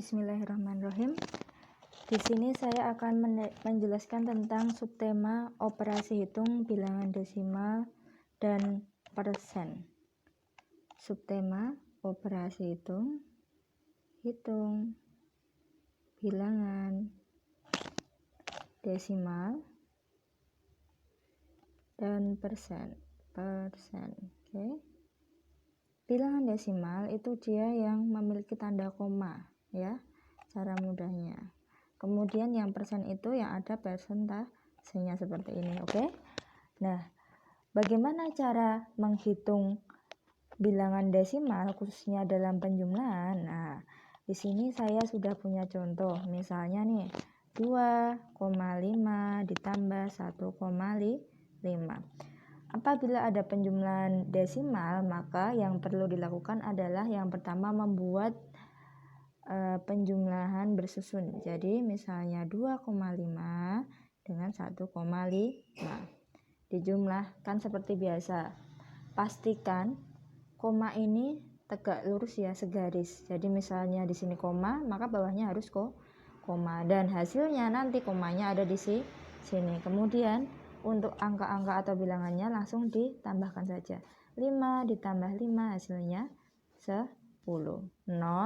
Bismillahirrahmanirrahim. Di sini saya akan menjelaskan tentang subtema operasi hitung bilangan desimal dan persen. Subtema operasi hitung bilangan desimal dan persen. Oke. Bilangan desimal itu dia yang memiliki tanda koma, ya, cara mudahnya. Kemudian yang persen itu yang ada persentasenya seperti ini, oke. Nah, bagaimana cara menghitung bilangan desimal khususnya dalam penjumlahan? Nah, di sini saya sudah punya contoh, misalnya nih 2,5 ditambah 1,5. Apabila ada penjumlahan desimal, maka yang perlu dilakukan adalah yang pertama membuat penjumlahan bersusun. Jadi misalnya 2,5 dengan 1,5 dijumlahkan seperti biasa. Pastikan koma ini tegak lurus ya, segaris. Jadi misalnya di sini koma, maka bawahnya harus koma, dan hasilnya nanti komanya ada di sini. Kemudian untuk angka-angka atau bilangannya langsung ditambahkan saja. 5 ditambah 5 hasilnya 10. 0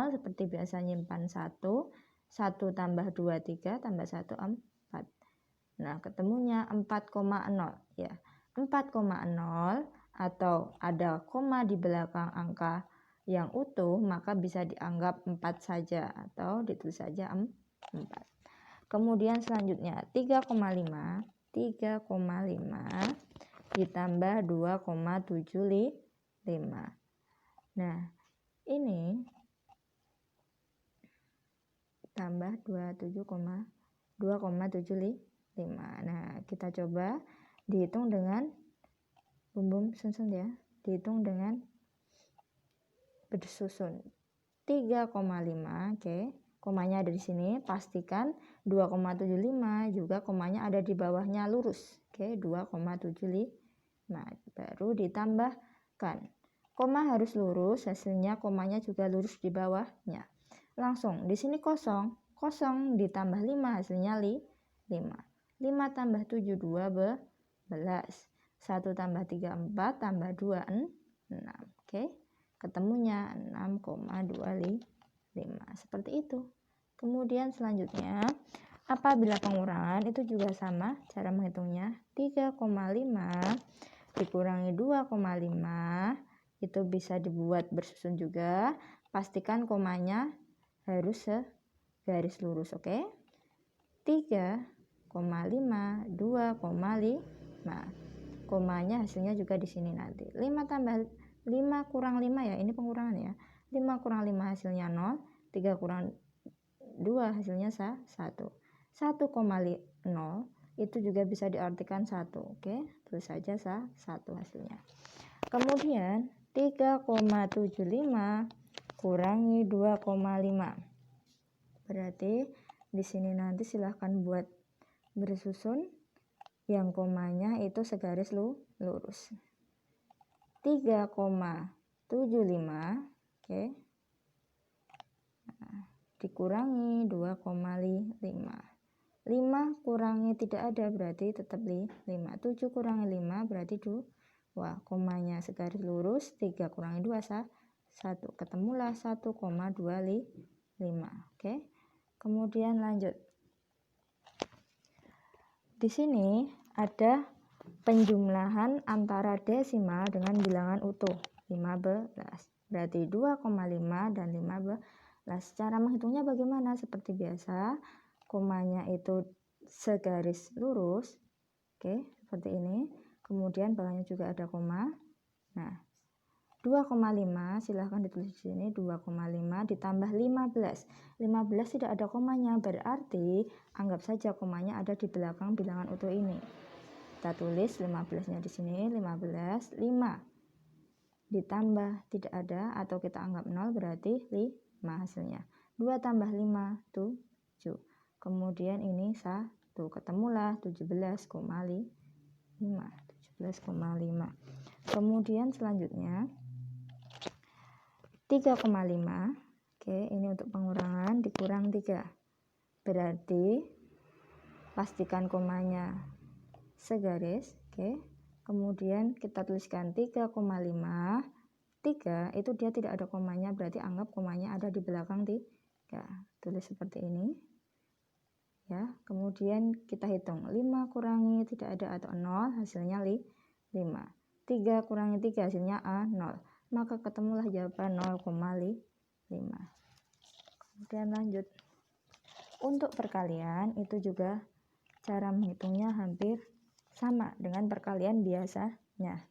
seperti biasa nyimpan 1. 1 tambah 2 3 tambah 1 4. Nah, ketemunya 4,0 ya. 4,0 atau ada koma di belakang angka yang utuh, maka bisa dianggap 4 saja atau ditulis saja 4. Kemudian selanjutnya 3,5 ditambah 2,75. Nah, ini tambah 2,75. Nah, kita coba dihitung dengan susun ya. Dihitung dengan bersusun. 3,5, oke. Komanya ada di sini, pastikan 2,75 juga komanya ada di bawahnya lurus. Oke, 2,75. Baru ditambahkan. Koma harus lurus, hasilnya komanya juga lurus di bawahnya. Langsung di sini kosong ditambah 5 hasilnya 5. 5 tambah 7 12. 1 tambah 3 4 tambah 2 6. Oke. Ketemunya 6,25. Seperti itu. Kemudian selanjutnya, apabila pengurangan itu juga sama cara menghitungnya. 3,5 dikurangi 2,5 itu bisa dibuat bersusun juga. Pastikan komanya harus segaris lurus, oke. 3,5 2,5. Komanya hasilnya juga di sini nanti. 5 tambah 5 kurang 5 ya, ini pengurangan ya. 5 kurang 5 hasilnya 0, 3 kurang 2 hasilnya 1. 1,0 itu juga bisa diartikan 1. Oke, tulis saja 1 hasilnya. Kemudian 3,75 kurangi 2,5. Berarti di sini nanti silahkan buat bersusun yang komanya itu segaris lurus. 3,75, oke. Dikurangi 2,5. 5 kurangi tidak ada berarti tetap 5. 7 kurangi 5 berarti 2. Komanya segaris lurus. 3 kurangi 2 1. Ketemulah 1,25. Oke. Kemudian lanjut. Di sini ada penjumlahan antara desimal dengan bilangan utuh 15. Berarti 2,5 dan 15. Cara menghitungnya bagaimana? Seperti biasa, komanya itu segaris lurus. Oke, seperti ini. Kemudian bawahnya juga ada koma. Nah, 2,5 silahkan ditulis di sini. 2,5 ditambah 15. 15 tidak ada komanya, berarti anggap saja komanya ada di belakang bilangan utuh ini. Kita tulis 15-nya di sini. 15, 5 ditambah tidak ada atau kita anggap 0 berarti 5 hasilnya. 2 tambah 5 7. Kemudian ini 1, ketemulah 17,5. Kemudian selanjutnya 3,5. Oke, ini untuk pengurangan dikurang 3. Berarti pastikan komanya segaris. Oke. Kemudian kita tuliskan 3,5. 3 itu dia tidak ada komanya, berarti anggap komanya ada di belakang 3. Tulis seperti ini. Ya, kemudian kita hitung 5 kurangi tidak ada atau 0, hasilnya 5. 3 kurangi 3 hasilnya A 0. Maka ketemulah jawaban 0,5. Kemudian lanjut. Untuk perkalian itu juga cara menghitungnya hampir sama dengan perkalian biasanya.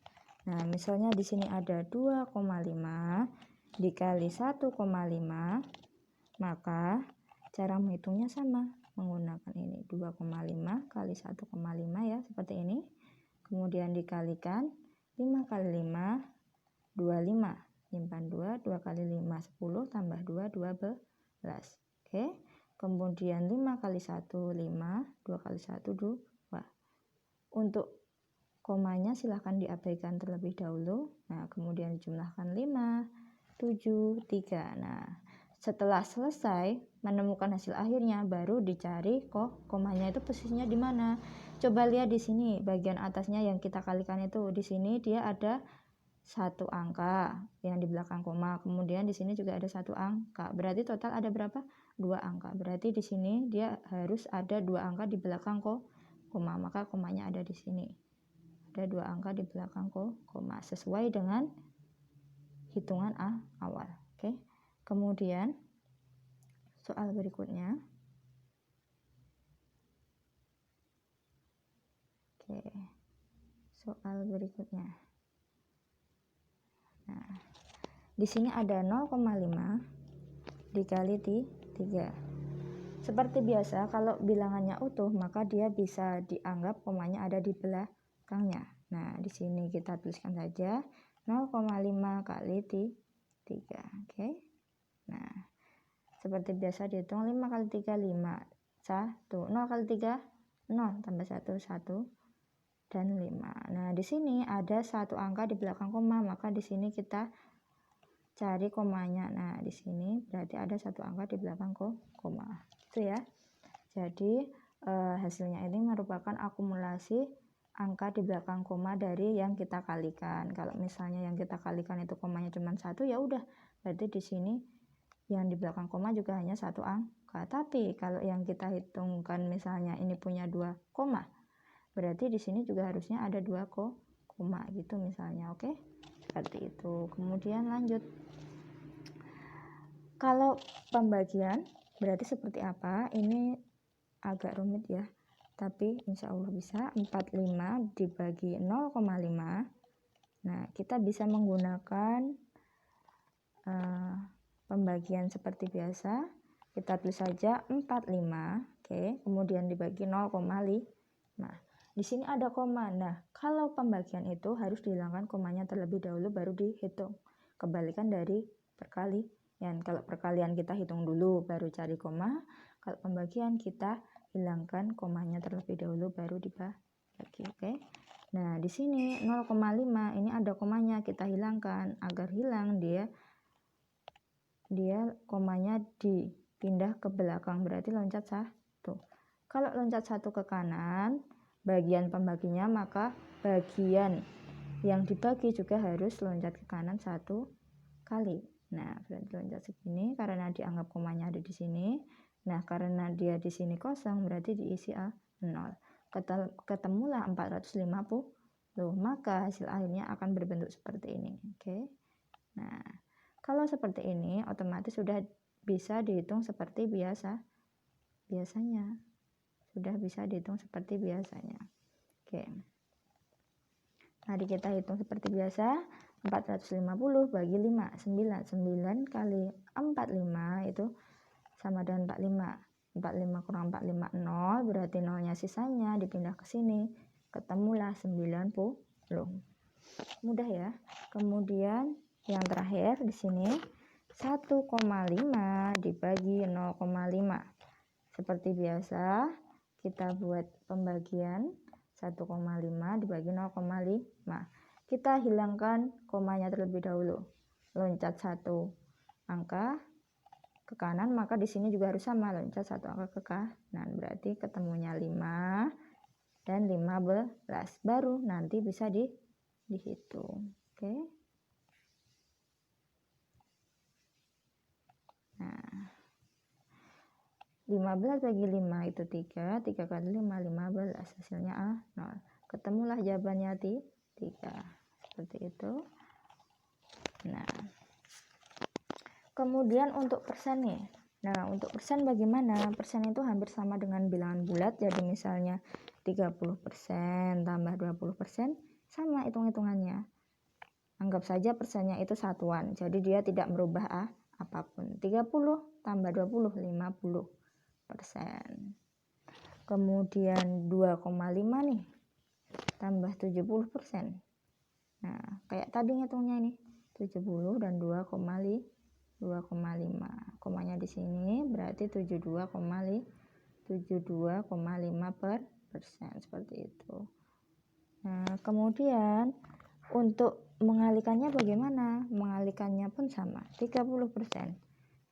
Nah, misalnya di sini ada 2,5 dikali 1,5, maka cara menghitungnya sama, menggunakan ini 2,5 kali 1,5 ya, seperti ini. Kemudian dikalikan 5 kali 5 25, simpan 2, 2 kali 5 10 tambah 2 12. Oke. Kemudian 5 kali 1 5, 2 kali 1 2. Untuk komanya silahkan diabaikan terlebih dahulu. Nah, kemudian dijumlahkan 5 7 3. Nah, setelah selesai menemukan hasil akhirnya baru dicari komanya itu posisinya di mana. Coba lihat di sini bagian atasnya yang kita kalikan itu, di sini dia ada satu angka yang di belakang koma, kemudian di sini juga ada satu angka, berarti total ada berapa? 2 angka. Berarti di sini dia harus ada 2 angka di belakang koma, maka komanya ada di sini. Ada 2 angka di belakang koma sesuai dengan hitungan awal. Oke. Kemudian soal berikutnya. Oke. Soal berikutnya. Nah, di sini ada 0,5 dikali 3. Seperti biasa, kalau bilangannya utuh, maka dia bisa dianggap komanya ada di belakangnya. Nah, di sini kita tuliskan saja 0,5 kali 3. Oke. Nah, seperti biasa dihitung 5 kali 3 5, 1, 0 kali 3 0 tambah 1 1 dan 5. Nah, di sini ada satu angka di belakang koma, maka di sini kita cari komanya. Nah, di sini berarti ada satu angka di belakang koma. Itu ya. Jadi hasilnya ini merupakan akumulasi angka di belakang koma dari yang kita kalikan. Kalau misalnya yang kita kalikan itu komanya cuma 1, ya udah, berarti di sini yang di belakang koma juga hanya satu angka. Tapi kalau yang kita hitungkan misalnya ini punya 2 koma, berarti di sini juga harusnya ada 2 koma gitu misalnya. Oke, seperti itu. Kemudian lanjut. Kalau pembagian berarti seperti apa? Ini agak rumit ya, tapi insya Allah bisa. 45 dibagi 0,5. Nah, kita bisa menggunakan pembagian seperti biasa. Kita tulis saja 45. Oke, kemudian dibagi 0,5. Nah, di sini ada koma. Nah, kalau pembagian itu harus dihilangkan komanya terlebih dahulu baru dihitung. Kebalikan dari perkalian. Kalau perkalian kita hitung dulu baru cari koma. Kalau pembagian kita hilangkan komanya terlebih dahulu baru dibagi. Oke. Nah, di sini 0,5 ini ada komanya, kita hilangkan. Agar hilang dia komanya dipindah ke belakang, berarti loncat 1. Kalau loncat 1 ke kanan, bagian pembaginya, maka bagian yang dibagi juga harus loncat ke kanan 1 kali. Nah, berarti loncat segini karena dianggap komanya ada di sini. Nah, karena dia di sini kosong, berarti diisi 0. Ketemulah 450. Maka hasil akhirnya akan berbentuk seperti ini. Oke. Nah, kalau seperti ini otomatis sudah bisa dihitung seperti biasanya. Sudah bisa dihitung seperti biasanya. Oke. Mari kita hitung seperti biasa. 450 bagi 5, 9. 9 kali 45 itu sama dengan 45. 45 kurang 45 0, berarti 0-nya sisanya dipindah ke sini. Ketemulah 90. Mudah ya. Kemudian yang terakhir di sini 1,5 dibagi 0,5. Seperti biasa kita buat pembagian 1,5 dibagi 0,5. Kita hilangkan komanya terlebih dahulu. Loncat 1 angka, ke kanan, maka di sini juga harus sama, loncat 1 angka ke kanan, berarti ketemunya 5 dan 15, baru nanti bisa dihitung. Oke. Nah, 15 bagi 5 itu 3 kali 5, 15, hasilnya A, 0. Ketemulah jawabannya 3, seperti itu. Nah, kemudian untuk persen nih. Nah, untuk persen bagaimana? Persen itu hampir sama dengan bilangan bulat, jadi misalnya 30% tambah 20%, sama hitung-hitungannya. Anggap saja persennya itu satuan, jadi dia tidak merubah apapun. 30 tambah 20, 50%. Kemudian 2,5 nih, tambah 70%. Nah, kayak tadi ngitungnya ini, 70 dan 2,5. Komanya di sini berarti 72,5%, seperti itu. Nah, kemudian untuk mengalihkannya bagaimana? Mengalihkannya pun sama, 30%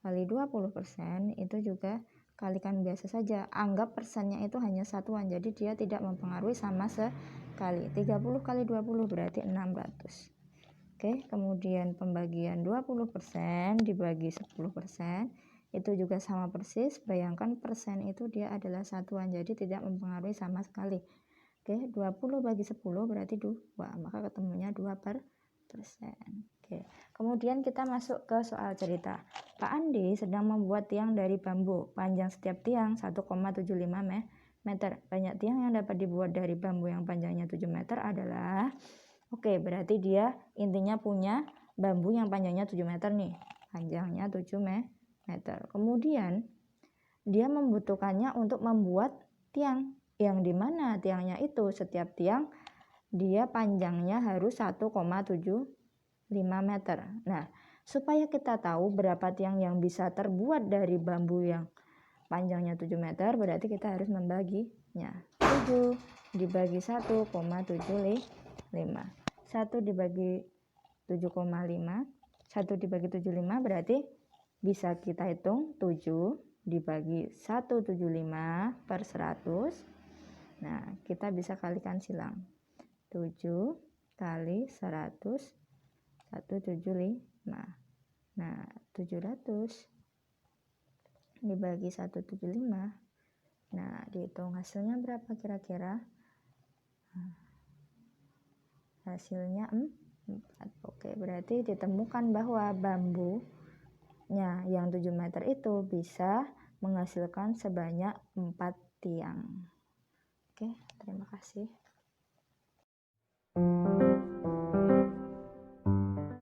kali 20% itu juga kalikan biasa saja. Anggap persennya itu hanya satuan, jadi dia tidak mempengaruhi sama sekali. 30 kali 20 berarti 600. Oke, kemudian pembagian 20% dibagi 10% itu juga sama persis. Bayangkan persen itu dia adalah satuan, jadi tidak mempengaruhi sama sekali. Oke, 20 bagi 10 berarti 2, maka ketemunya 2%. Oke, kemudian kita masuk ke soal cerita. Pak Andi sedang membuat tiang dari bambu. Panjang setiap tiang 1,75 meter. Banyak tiang yang dapat dibuat dari bambu yang panjangnya 7 meter adalah... Oke, berarti dia intinya punya bambu yang panjangnya 7 meter nih. Panjangnya 7 meter. Kemudian dia membutuhkannya untuk membuat tiang, yang dimana tiangnya itu setiap tiang dia panjangnya harus 1,75 meter. Nah, supaya kita tahu berapa tiang yang bisa terbuat dari bambu yang panjangnya 7 meter, berarti kita harus membaginya. 7 dibagi 1,75. 1 dibagi 7,5, 1 dibagi 75 berarti bisa kita hitung 7 dibagi 175 per 100. Nah, kita bisa kalikan silang. 7 kali 100, 175. Nah, 700 dibagi 175. Nah, dihitung hasilnya berapa kira-kira? Hasilnya 4. Oke, berarti ditemukan bahwa bambunya yang 7 meter itu bisa menghasilkan sebanyak 4 tiang. Oke, terima kasih.